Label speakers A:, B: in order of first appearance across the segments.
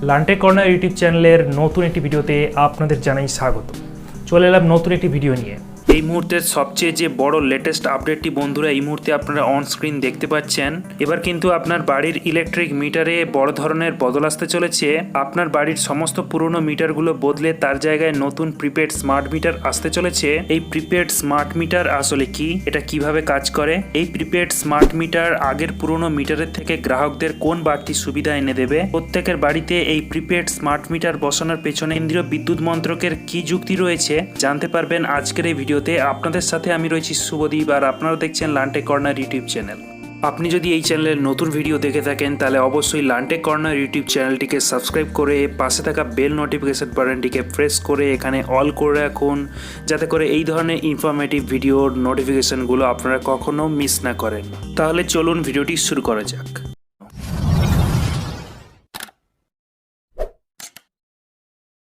A: লান্টে corner YouTube চ্যানেলের নতুন একটি ভিডিওতে আপনাদের জানাই স্বাগত। চলে এলাম নতুন একটি ভিডিও নিয়ে। এই মুহূর্তের সবচেয়ে যে বড় লেটেস্ট আপডেটটি বন্ধুরা এই মুহূর্তে আপনারা অন স্ক্রিন দেখতে পাচ্ছেন। এবার কিন্তু আপনার বাড়ির ইলেকট্রিক মিটারে বড় ধরনের বদল আসতে চলেছে। আপনার বাড়ির সমস্ত পুরনো মিটারগুলো বদলে তার জায়গায় নতুন প্রিপেড স্মার্ট মিটার আসতে চলেছে। এই প্রিপেড স্মার্ট মিটার আসলে কি, এটা কিভাবে কাজ করে, এই প্রিপেড স্মার্ট মিটার আগের পুরনো মিটারের থেকে গ্রাহকদের কোন বাড়তি সুবিধা এনে দেবে, প্রত্যেকের বাড়িতে এই প্রিপেড স্মার্ট মিটার বসানোর পেছনে কেন্দ্রীয় বিদ্যুৎ মন্ত্রকের কি যুক্তি রয়েছে জানতে পারবেন আজকের এই ভিডিওতে। আপনাদের সাথে আমি রয়েছি শুভদীপ, আর আপনারা দেখছেন লান্টে কর্নার ইউটিউব চ্যানেল। আপনি যদি এই চ্যানেলের নতুন ভিডিও দেখে থাকেন তাহলে অবশ্যই লান্টে কর্নার ইউটিউব চ্যানেলটিকে সাবস্ক্রাইব করে পাশে থাকা বেল নোটিফিকেশন বাটনটিকে প্রেস করে এখানে অল করে রাখুন, যাতে করে এই ধরনের ইনফরমেটিভ ভিডিওর নোটিফিকেশনগুলো আপনারা কখনো মিস না করেন। তাহলে চলুন ভিডিওটি শুরু করা যাক।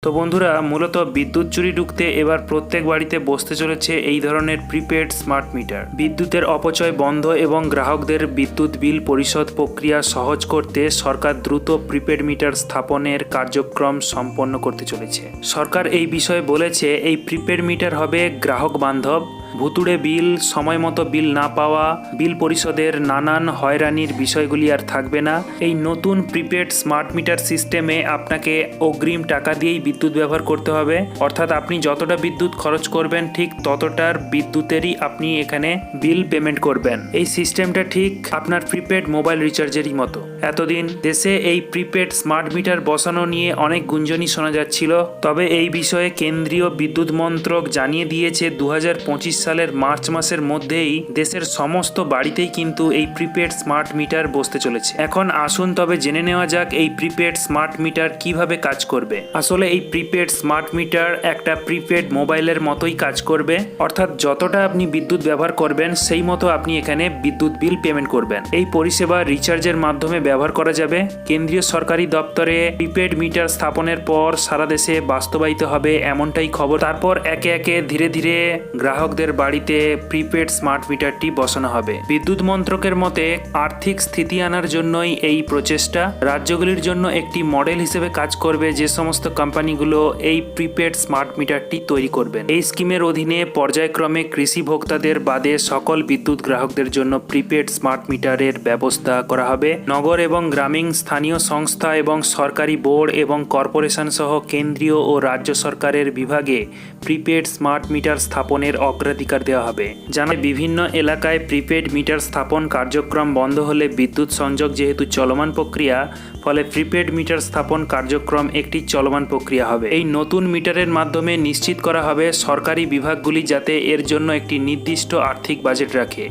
A: তো বন্ধুরা, মূলত বিদ্যুৎ চুরি ঢুকতে এবার প্রত্যেক বাড়িতে বসতে চলেছে এই ধরনের প্রিপেড স্মার্ট মিটার। বিদ্যুতের অপচয় বন্ধ এবং গ্রাহকদের বিদ্যুৎ বিল পরিশোধ প্রক্রিয়া সহজ করতে সরকার দ্রুত প্রিপেড মিটার স্থাপনের কার্যক্রম সম্পন্ন করতে চলেছে। সরকার এই বিষয়ে বলেছে, এই প্রিপেড মিটার হবে গ্রাহক বান্ধব, ভুতুড়ে বিল, সময় মতো বিল না পাওয়া, বিল পরিশোধের নানান হয়রানির বিষয়গুলি আর থাকবে না। এই নতুন প্রিপেড স্মার্ট মিটার সিস্টেমে আপনাকে অগ্রিম টাকা দিয়েই বিদ্যুৎ ব্যবহার করতে হবে, অর্থাৎ আপনি যতটা বিদ্যুৎ খরচ করবেন ঠিক ততটার বিদ্যুতেরই আপনি এখানে বিল পেমেন্ট করবেন। এই সিস্টেমটা ঠিক আপনার প্রিপেড মোবাইল রিচার্জেরই মতো। এতদিন দেশে এই প্রিপেড স্মার্ট মিটার বসানো নিয়ে অনেক গুঞ্জনই শোনা যাচ্ছিল, তবে এই বিষয়ে কেন্দ্রীয় বিদ্যুৎ মন্ত্রক জানিয়ে দিয়েছে 2025 সালের মার্চ মাসের মধ্যেই দেশের সমস্ত বাড়িতেই কিন্তু এই প্রিপেড স্মার্ট মিটার বসতে চলেছে। এখন আসুন তবে জেনে নেওয়া যাক এই প্রিপেড স্মার্ট মিটার কিভাবে কাজ করবে। আসলে এই প্রিপেড স্মার্ট মিটার একটা প্রিপেড মোবাইলের মতোই কাজ করবে, অর্থাৎ যতটা আপনি বিদ্যুৎ ব্যবহার করবেন সেই মতো আপনি এখানে বিদ্যুৎ বিল পেমেন্ট করবেন। এই পরিষেবা রিচার্জের মাধ্যমে ব্যবহার করা যাবে। কেন্দ্রীয় সরকারি দপ্তরে প্রিপেড মিটার স্থাপনের পর সারা দেশে বাস্তবায়িত হবে এমনটাই খবর। তারপর একে একে ধীরে ধীরে গ্রাহকদের বাড়িতে প্রিপেড স্মার্ট মিটারটি বসানো হবে। বিদ্যুৎ মন্ত্রকের মতে আর্থিক স্থিতি আনার জন্যই এই প্রচেষ্টা। রাজ্যগুলির জন্য একটি মডেল হিসেবে কাজ করবে যে সমস্ত কোম্পানিগুলো এই প্রিপেড স্মার্ট মিটারটি তৈরি করবেন। এই স্কিমের অধীনে পর্যায়ক্রমে কৃষি ভোক্তাদের বাদে সকল বিদ্যুৎ গ্রাহকদের জন্য প্রিপেড স্মার্ট মিটারের ব্যবস্থা করা হবে। নগর এবং গ্রামীণ স্থানীয় সংস্থা এবং সরকারি বোর্ড এবং কর্পোরেশন সহ কেন্দ্রীয় ও রাজ্য সরকারের বিভাগে প্রিপেড স্মার্ট মিটার স্থাপনের অগ্রাধিকার দেওয়া হবে। জানায় বিভিন্ন এলাকায় প্রিপেড মিটার স্থাপন কার্যক্রম বন্ধ হলে বিদ্যুৎ সংযোগ যেহেতু চলমান প্রক্রিয়া, ফলে প্রিপেড মিটার স্থাপন কার্যক্রম একটি চলমান প্রক্রিয়া হবে। এই নতুন মিটারের মাধ্যমে নিশ্চিত করা হবে সরকারি বিভাগগুলি যাতে এর জন্য একটি নির্দিষ্ট আর্থিক বাজেট রাখে।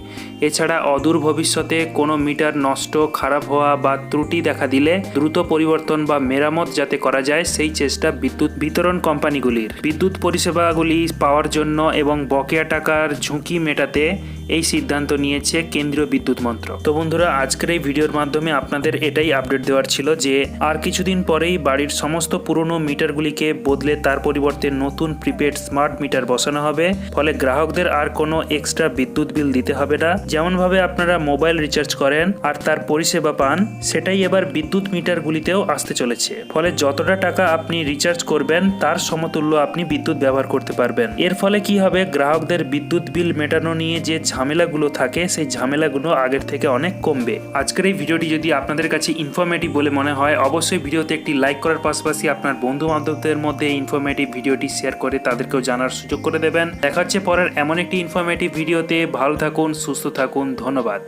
A: এছাড়া অদূর ভবিষ্যতে কোনো মিটার নষ্ট, খারাপ হওয়া বা ত্রুটি দেখা দিলে দ্রুত পরিবর্তন বা মেরামত যাতে করা যায় সেই চেষ্টা বিদ্যুৎ বিতরণ কোম্পানিগুলির। বিদ্যুৎ পরিষেবাগুলি পাওয়ার জন্য এবং বকেয়া টাকার ঝুঁকি মেটাতে এই সিদ্ধান্ত নিয়েছে কেন্দ্রীয় বিদ্যুৎ মন্ত্রক। তো বন্ধুরা, আজকের এই ভিডিওর মাধ্যমে আপনাদের এটাই আপডেট দেওয়ার ছিল যে আর কিছুদিন পরেই বাড়ির সমস্ত পুরনো মিটারগুলিকে বদলে তার পরিবর্তে নতুন প্রিপেড স্মার্ট মিটার বসানো হবে। ফলে গ্রাহকদের আর কোনো এক্সট্রা বিদ্যুৎ বিল দিতে হবে না। যেমনভাবে আপনারা মোবাইল রিচার্জ করেন আর তার পরিষেবা পান, সেটাই এবার বিদ্যুৎ মিটারগুলিতেও আসতে চলেছে। ফলে যতটা টাকা আপনি রিচার্জ করবেন তার সমতুল্য আপনি বিদ্যুৎ ব্যবহার করতে পারবেন। এর ফলে কি হবে, গ্রাহকদের বিদ্যুৎ বিল মেটানো নিয়ে যে ঝামেলাগুলো থাকে সেই ঝামেলাগুলো আগের থেকে অনেক কমবে। আজকের এই ভিডিওটি যদি আপনাদের কাছে ইনফরমেটিভ বলে মনে হয় অবশ্যই ভিডিওতে একটি লাইক করার পাশাপাশি আপনার বন্ধু বান্ধবদের মধ্যে এই ইনফরমেটিভ ভিডিওটি শেয়ার করে তাদেরকেও জানার সুযোগ করে দেবেন। দেখা হচ্ছে পরের এমন একটি ইনফরমেটিভ ভিডিওতে। ভালো থাকুন, সুস্থ থাকুন, ধন্যবাদ।